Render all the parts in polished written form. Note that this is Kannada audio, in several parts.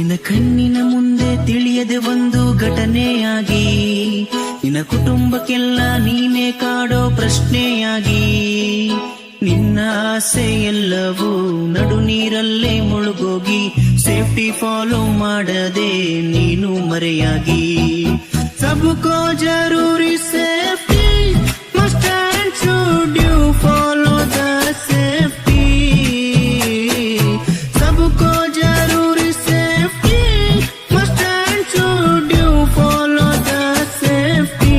ನಿನ್ನ ಕಣ್ಣಿನ ಮುಂದೆ ತಿಳಿಯದೆ ಒಂದು ಘಟನೆಯಾಗಿ ನಿನ್ನ ಕುಟುಂಬಕ್ಕೆಲ್ಲ ನೀನೇ ಕಾಡೋ ಪ್ರಶ್ನೆಯಾಗಿ ನಿನ್ನ ಆಸೆ ಎಲ್ಲವೂ ನಡು ನೀರಲ್ಲೇ ಮುಳುಗೋಗಿ ಸೇಫ್ಟಿ ಫಾಲೋ ಮಾಡದೆ ನೀನು ಮರೆಯಾಗಿ ಸಬ್ಕೋ ಜರೂರಿ safety must and should you follow the safety ಸಬ್ಕೋ ಜರೂರಿ safety must and should you follow the safety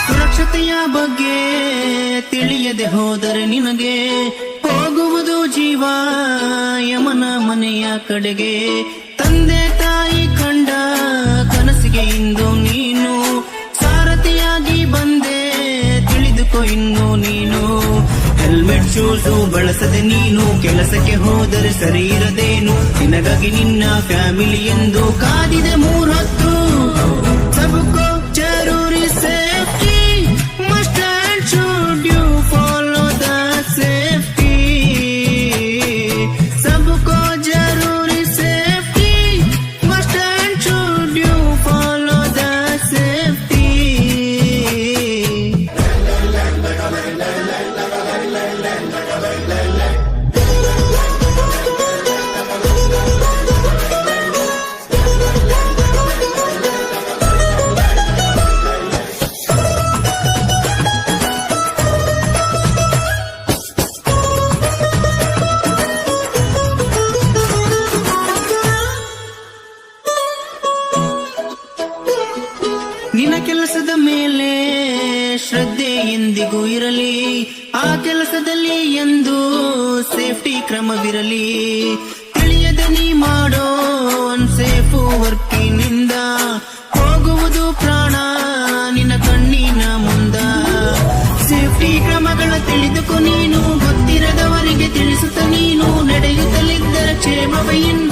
ಸುರಕ್ಷತೆಯ ಬಗ್ಗೆ ತಿಳಿಯದೆ ಹೋದರೆ ನಿನಗೆ ಹೋಗುವುದು ಜೀವ ಯಮನ ಮನೆಯ ಕಡೆಗೆ ತಂದೆ ತಾಯಿ ಕಂಡ ಕನಸಿಗೆ ಇಂದು ನೀನು ಸಾರಥಿಯಾಗಿ ಬಂದೆ ತಿಳಿದುಕೋ ಇನ್ನು ನೀನು ಹೆಲ್ಮೆಟ್ ಶೂಸು ಬಳಸದೆ ನೀನು ಕೆಲಸಕ್ಕೆ ಹೋದರೆ ಸರಿ ಇರದೇನು ನಿನಗಾಗಿ ನಿನ್ನ ಫ್ಯಾಮಿಲಿ ಎಂದು ಕಾದಿದೆ 3 ಹೊತ್ತು ಸಬ್ಕೋ ಜರೂರಿ safety must and should you follow the safety ಸಬ್ಕೋ ಜರೂರಿ safety must and should you follow the safety ನಿನ್ನ ಕೆಲಸದ ಮೇಲೆ ಶ್ರದ್ಧೆ ಎಂದಿಗೂ ಇರಲಿ ಆ ಕೆಲಸದಲ್ಲಿ ಎಂದು ಸೇಫ್ಟಿ ಕ್ರಮವಿರಲಿ ತಿಳಿಯದೆ ನೀ ಮಾಡೋ ಅನ್ಸೇಫ್ ವರ್ಕಿನಿಂದ ಹೋಗುವುದು ಪ್ರಾಣ ನಿನ್ನ ಕಣ್ಣಿನ ಮುಂದ ಸೇಫ್ಟಿ ಕ್ರಮಗಳ ತಿಳಿದುಕೋ ನೀನು ಗೊತ್ತಿರದವರಿಗೆ ತಿಳಿಸುತ್ತ ನೀನು ನಡೆಯುತ್ತಲಿದ್ದರ ಕ್ಷೇಮವೆಯಿಂದ